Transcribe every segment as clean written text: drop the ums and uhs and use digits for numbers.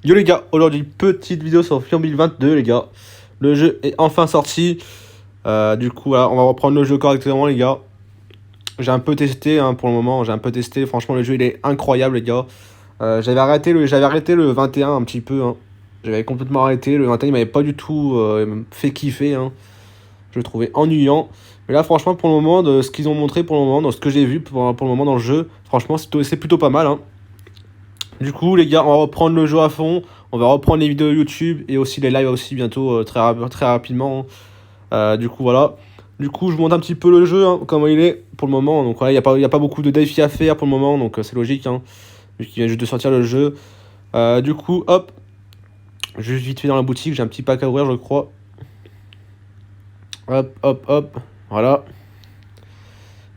Yo les gars, aujourd'hui petite vidéo sur FIFA 2022 les gars. Le jeu est enfin sorti. Du coup voilà, on va reprendre le jeu correctement les gars. J'ai un peu testé hein, pour le moment, j'ai un peu testé. Franchement le jeu il est incroyable les gars. J'avais arrêté le 21 un petit peu. Hein. J'avais complètement arrêté. Le 21 il m'avait pas du tout fait kiffer. Hein. Je le trouvais ennuyant. Mais là franchement pour le moment, de ce qu'ils ont montré pour le moment, dans ce que j'ai vu pour le moment dans le jeu, franchement c'est plutôt pas mal. Hein. Du coup, les gars, on va reprendre le jeu à fond. On va reprendre les vidéos YouTube et aussi les lives aussi bientôt, très rapidement. Du coup, voilà. Du coup, je vous montre un petit peu le jeu, hein, comment il est pour le moment. Donc, voilà, il y a pas beaucoup de défis à faire pour le moment. Donc, c'est logique, hein, vu qu'il vient juste de sortir le jeu. Du coup, hop. Juste vite fait dans la boutique. J'ai un petit pack à ouvrir, je crois. Hop, hop, hop. Voilà.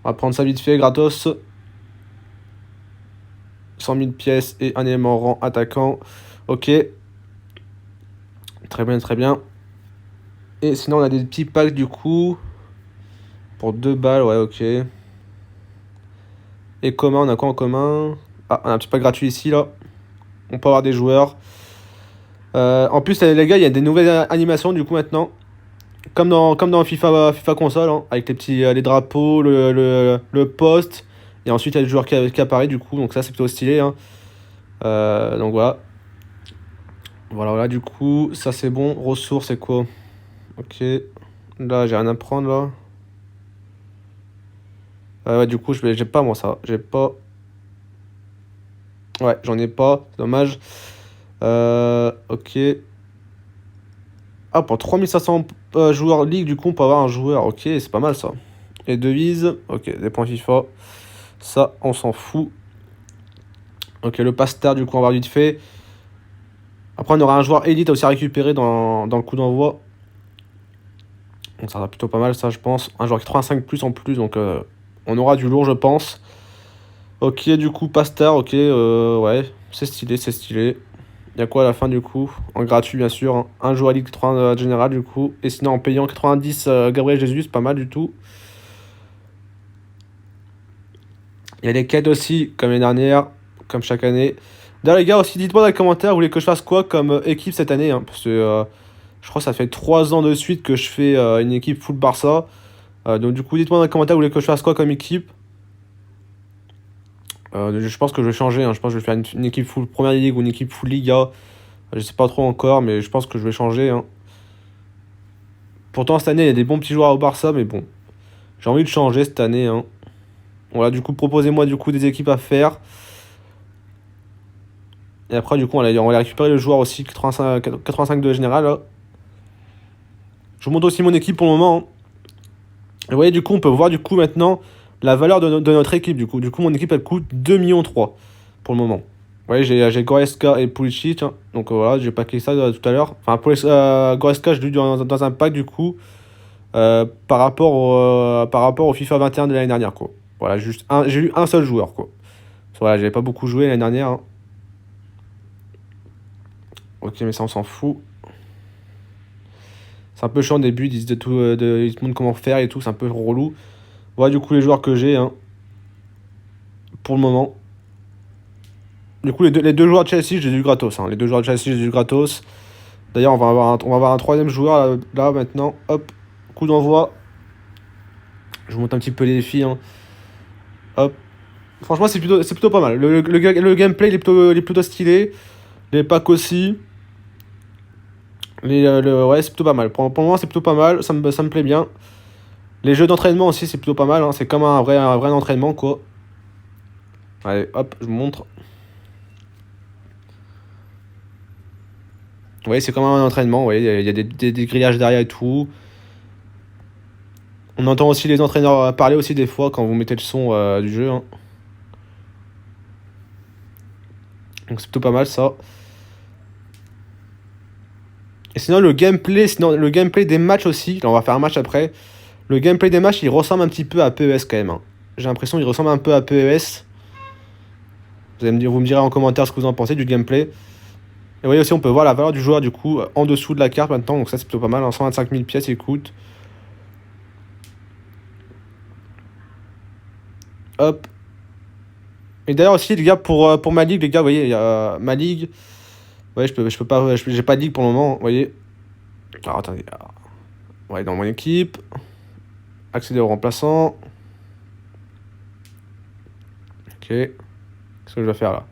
On va prendre ça vite fait, gratos. 100 000 pièces et un élément rang attaquant. Ok. Très bien, très bien. Et sinon, on a des petits packs du coup. Pour 2 balles, ouais, ok. Et commun, on a quoi en commun? Ah, on a un petit pack gratuit ici, là. On peut avoir des joueurs. En plus, les gars, il y a des nouvelles animations du coup maintenant. Comme dans FIFA console, hein, avec les petits les drapeaux, le poste. Et ensuite, il y a le joueur qui apparaît du coup. Donc, ça, c'est plutôt stylé. Hein. Donc, voilà. Voilà, du coup, ça c'est bon. Ressources, c'est quoi? Ok. Là, j'ai rien à prendre là. Ouais, du coup, j'ai pas moi ça. J'ai pas. Ouais, j'en ai pas. C'est dommage. Ok. Ah, pour 3500 joueurs Ligue, du coup, on peut avoir un joueur. Ok, c'est pas mal ça. Et devises. Ok, des points FIFA. Ça, on s'en fout. Ok, le pasteur, du coup, on va voir vite fait. Après, on aura un joueur élite aussi à récupérer dans le coup d'envoi. Donc, ça sera plutôt pas mal, ça, je pense. Un joueur qui 85 plus en plus. Donc, on aura du lourd, je pense. Ok, du coup, pasteur. Ok, ouais. C'est stylé, c'est stylé. Il y a quoi à la fin du coup? En gratuit bien sûr. Hein. Un joueur à Ligue 3 général du coup. Et sinon en payant 90 Gabriel Jesus, pas mal du tout. Il y a des quêtes aussi, comme l'année dernière, comme chaque année. D'ailleurs les gars aussi, dites-moi dans les commentaires, vous voulez que je fasse quoi comme équipe cette année hein, parce que je crois que ça fait 3 ans de suite que je fais une équipe full Barça. Donc du coup, dites-moi dans les commentaires, vous voulez que je fasse quoi comme équipe? Je pense que je vais changer. Hein. Je pense que je vais faire une équipe full Première Ligue ou une équipe full Liga. Je sais pas trop encore, mais je pense que je vais changer. Hein. Pourtant, cette année, il y a des bons petits joueurs au Barça, mais bon. J'ai envie de changer cette année. Hein. Voilà, du coup, proposez-moi du coup des équipes à faire. Et après, du coup, on va aller récupérer le joueur aussi, 85 de général. Là. Je vous montre aussi mon équipe pour le moment. Hein. Et vous voyez, du coup, on peut voir du coup maintenant la valeur de notre équipe. Du coup, mon équipe, elle coûte 2,3 millions pour le moment. Vous voyez, j'ai Goretzka et Pulisic. Hein. Donc voilà, j'ai packé ça tout à l'heure. Enfin, pour Goretzka, je l'ai eu dans un pack du coup. Par rapport au FIFA 21 de l'année dernière, quoi. Voilà, j'ai eu un seul joueur, quoi. Voilà, j'avais pas beaucoup joué l'année dernière. Hein. Ok, mais ça, on s'en fout. C'est un peu chiant au début, ils te montrent comment faire et tout, c'est un peu relou. Voilà, du coup, les joueurs que j'ai, hein, pour le moment. Du coup, les deux joueurs de Chelsea, j'ai du gratos. Hein. Les deux joueurs de Chelsea, j'ai du gratos. D'ailleurs, on va avoir un troisième joueur là, maintenant. Hop, coup d'envoi. Je vous montre un petit peu les défis. Hein. Hop. Franchement, c'est plutôt pas mal. Le gameplay, il est plutôt stylé. Les packs aussi. Ouais, c'est plutôt pas mal. Pour le moment, c'est plutôt pas mal. Ça me plaît bien. Les jeux d'entraînement aussi, c'est plutôt pas mal. Hein. C'est comme un vrai entraînement, quoi. Allez, hop, je vous montre. Vous voyez, c'est comme un entraînement. Vous voyez, il y a des grillages derrière et tout. On entend aussi les entraîneurs parler aussi des fois quand vous mettez le son du jeu. Hein. Donc c'est plutôt pas mal ça. Et sinon le gameplay des matchs aussi, là on va faire un match après. Le gameplay des matchs il ressemble un petit peu à PES quand même. Hein. J'ai l'impression qu'il ressemble un peu à PES. Vous me direz en commentaire ce que vous en pensez du gameplay. Et vous voyez aussi on peut voir la valeur du joueur du coup en dessous de la carte maintenant. Donc ça c'est plutôt pas mal. Hein. 125 000 pièces il coûte. Hop. Et d'ailleurs aussi les gars pour ma ligue les gars vous voyez il y a ma ligue. Ouais, je peux pas, j'ai pas de ligue pour le moment, vous voyez. Alors, attendez. On va aller dans mon équipe. Accéder aux remplaçants. Ok. Qu'est-ce que je dois faire là?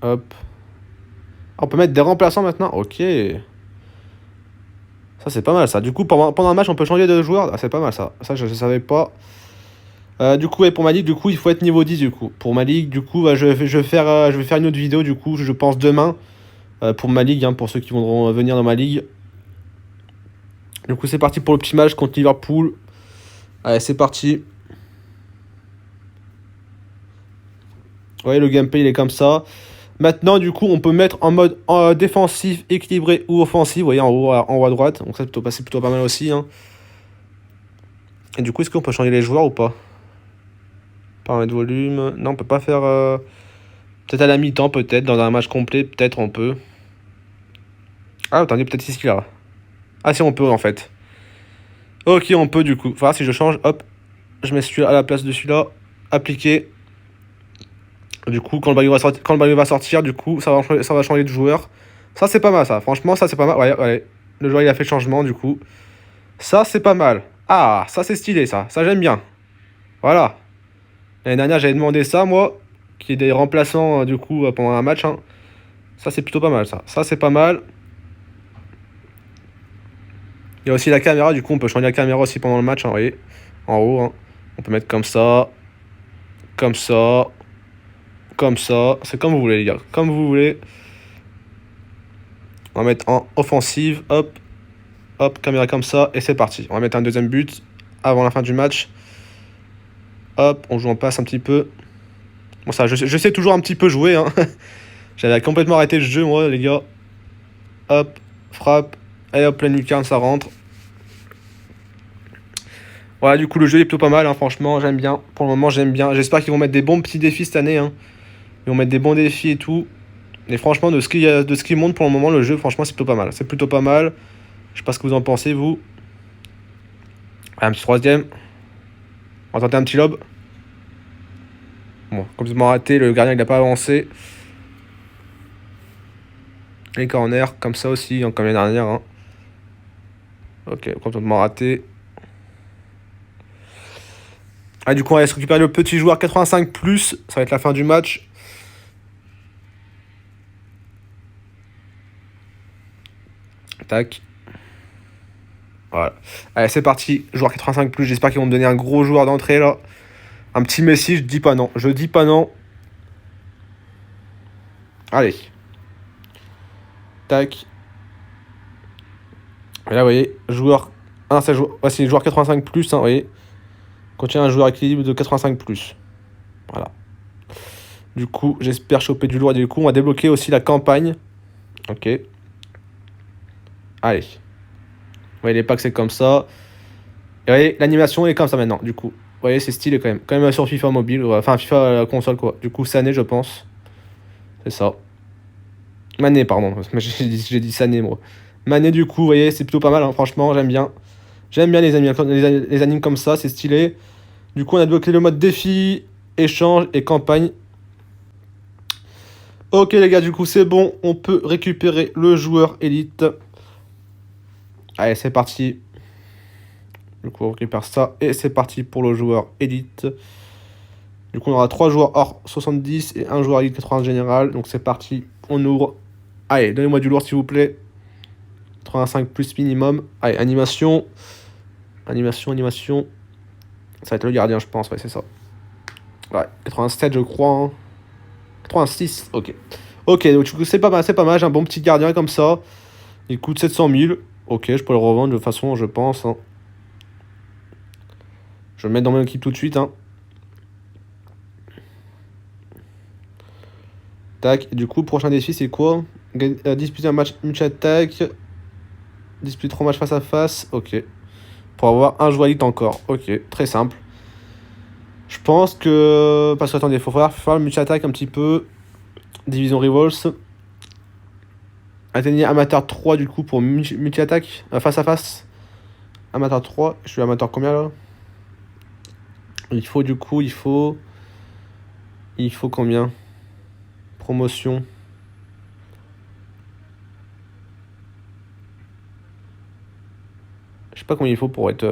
Hop. Ah, on peut mettre des remplaçants maintenant? Ok. Ça, c'est pas mal ça. Du coup, pendant un match, on peut changer de joueur. Ah, c'est pas mal ça. Ça, je savais pas. Du coup, ouais, pour ma ligue, du coup, il faut être niveau 10 du coup. Pour ma ligue, du coup, bah, je vais faire une autre vidéo, du coup, je pense demain. Pour ma ligue, hein, pour ceux qui voudront venir dans ma ligue. Du coup, c'est parti pour le petit match contre Liverpool. Allez, c'est parti. Ouais, le gameplay, il est comme ça. Maintenant, du coup, on peut mettre en mode défensif, équilibré ou offensif. Vous voyez, en haut à droite. Donc ça, c'est plutôt pas mal aussi. Hein. Et du coup, est-ce qu'on peut changer les joueurs ou pas? Paramètres volume. Non, on peut pas faire... Peut-être à la mi-temps, peut-être. Dans un match complet, peut-être on peut. Ah, attendez, peut-être c'est ce qu'il a. Ah, si, on peut, en fait. Ok, on peut, du coup. Enfin, si je change, hop. Je mets celui-là à la place de celui-là. Appliquer. Du coup, quand le ballon va sortir, du coup, ça va changer de joueur. Ça, c'est pas mal, ça. Franchement, ça, c'est pas mal. Ouais, ouais. Le joueur, il a fait changement, du coup. Ça, c'est pas mal. Ah, ça, c'est stylé, ça. Ça, j'aime bien. Voilà. L'année dernière, j'avais demandé ça, moi. Qu'il y ait des remplaçants, du coup, pendant un match. Hein. Ça, c'est plutôt pas mal, ça. Ça, c'est pas mal. Il y a aussi la caméra, du coup, on peut changer la caméra aussi pendant le match, hein, vous voyez. En haut, hein. On peut mettre comme ça. Comme ça. Comme ça. C'est comme vous voulez, les gars. Comme vous voulez. On va mettre en offensive. Hop. Hop, caméra comme ça. Et c'est parti. On va mettre un deuxième but avant la fin du match. Hop, on joue en passe un petit peu. Bon, ça, je sais toujours un petit peu jouer. Hein. J'avais complètement arrêté le jeu, moi, les gars. Hop, frappe. Et hop, pleine lucarne, ça rentre. Voilà, du coup, le jeu est plutôt pas mal, hein, franchement, j'aime bien. Pour le moment, j'aime bien. J'espère qu'ils vont mettre des bons petits défis cette année. Hein. Ils vont mettre des bons défis et tout. Et franchement, de ce qu'ils montrent pour le moment, le jeu, franchement, c'est plutôt pas mal. C'est plutôt pas mal. Je sais pas ce que vous en pensez, vous. Un petit troisième. On va tenter un petit lob. Bon, complètement raté. Le gardien, il n'a pas avancé. Les corners, comme ça aussi, hein, comme l'année dernière. Hein. Ok, complètement raté. Ah, du coup, on va se récupérer le petit joueur 85+. Ça va être la fin du match. Tac. Voilà. Allez, c'est parti. Joueur 85+. J'espère qu'ils vont me donner un gros joueur d'entrée, là. Un petit Messi, je dis pas non. Je dis pas non. Allez. Tac. Et là, vous voyez, joueur... Ah, c'est joueur 85+, hein, vous voyez. Contient un joueur équilibre de 85+. Voilà. Du coup, j'espère choper du lourd. Et du coup, on va débloquer aussi la campagne. Ok. Allez. Vous voyez, les packs, c'est comme ça. Et vous voyez, l'animation est comme ça maintenant, du coup. Vous voyez, c'est stylé quand même. Quand même sur FIFA mobile. Enfin, FIFA console, quoi. Du coup, Sané, je pense. C'est ça. Mané, pardon. J'ai dit Sané, moi. Mané, du coup, vous voyez, c'est plutôt pas mal, hein, franchement, j'aime bien. J'aime bien les animes comme ça, c'est stylé. Du coup, on a débloqué le mode défi, échange et campagne. Ok, les gars, du coup, c'est bon. On peut récupérer le joueur élite. Allez, c'est parti. Du coup, on récupère ça. Et c'est parti pour le joueur élite. Du coup, on aura 3 joueurs hors 70 et un joueur élite 80 général. Donc, c'est parti. On ouvre. Allez, donnez-moi du lourd, s'il vous plaît. 85+ minimum. Allez, animation. Animation. Ça va être le gardien, je pense. Ouais, c'est ça. Ouais, 87, je crois. Hein. 86, ok. Ok, donc du coup, c'est pas mal. J'ai un bon petit gardien comme ça. Il coûte 700 000. Ok, je peux le revendre de toute façon, je pense. Hein. Je vais le mettre dans mon équipe tout de suite. Hein. Tac, du coup, prochain défi, c'est quoi? Disputer un match multi-attaque. Disputer 3 matchs face à face. Ok. Pour avoir un joueur élite encore. Ok, très simple. Je pense que... Parce que, attendez, il faut faire le multi-attaque un petit peu. Division Rivals. Atteignez amateur 3 du coup pour multi-attaque. Face à face. Amateur 3. Je suis amateur combien là? Il faut du coup, il faut combien? Promotion. Je sais pas combien il faut pour être...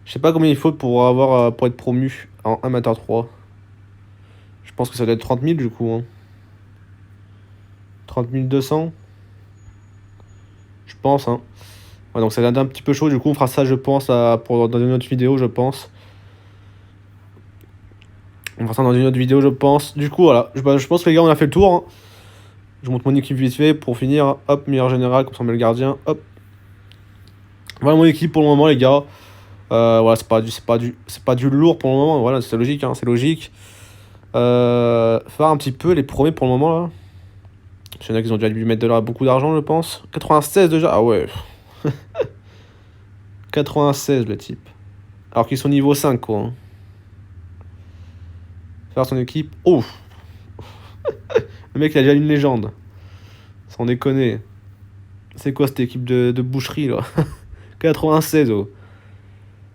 Je sais pas combien il faut pour être promu en amateur 3. Je pense que ça doit être 30 000 du coup. Hein. 30 200. Je pense. Hein. Ouais, donc ça va être un petit peu chaud. Du coup, on fera ça, je pense, dans une autre vidéo, je pense. On fera ça dans une autre vidéo, je pense. Du coup, voilà. Je pense que les gars, on a fait le tour. Hein. Je montre mon équipe vite fait pour finir. Hop, meilleur général, comme ça on met le gardien. Hop. Voilà mon équipe pour le moment, les gars. Voilà, c'est pas du lourd pour le moment. Voilà, c'est logique, hein, c'est logique. Faire un petit peu les premiers pour le moment là. Il y en a qui ont déjà dû mettre beaucoup d'argent, je pense. 96 déjà. Ah ouais. 96 le type. Alors qu'ils sont niveau 5 quoi. Hein. Faire son équipe. Oh. Le mec il a déjà une légende. Sans déconner. C'est quoi cette équipe de boucherie là? 96 oh.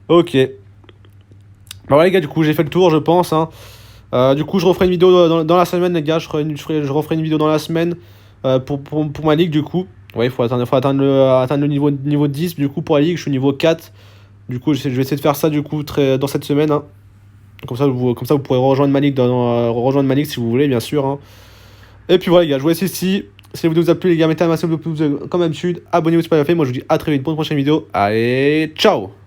Ok. Bah voilà les gars, du coup j'ai fait le tour je pense. Hein. Du coup je referai une vidéo dans la semaine les gars. Je referai une vidéo dans la semaine pour ma ligue du coup. Ouais, il faut atteindre le niveau 10 du coup pour la ligue. Je suis niveau 4. Du coup je vais essayer de faire ça du coup dans cette semaine. Hein. Comme ça vous pourrez rejoindre ma ligue, rejoindre ma ligue si vous voulez bien sûr. Hein. Et puis voilà les gars, je vous laisse ici. Si la vidéo vous a plu les gars, mettez un maximum de pouces comme d'habitude. Abonnez-vous si ce n'est pas déjà fait. Moi je vous dis à très vite pour une prochaine vidéo. Allez, ciao!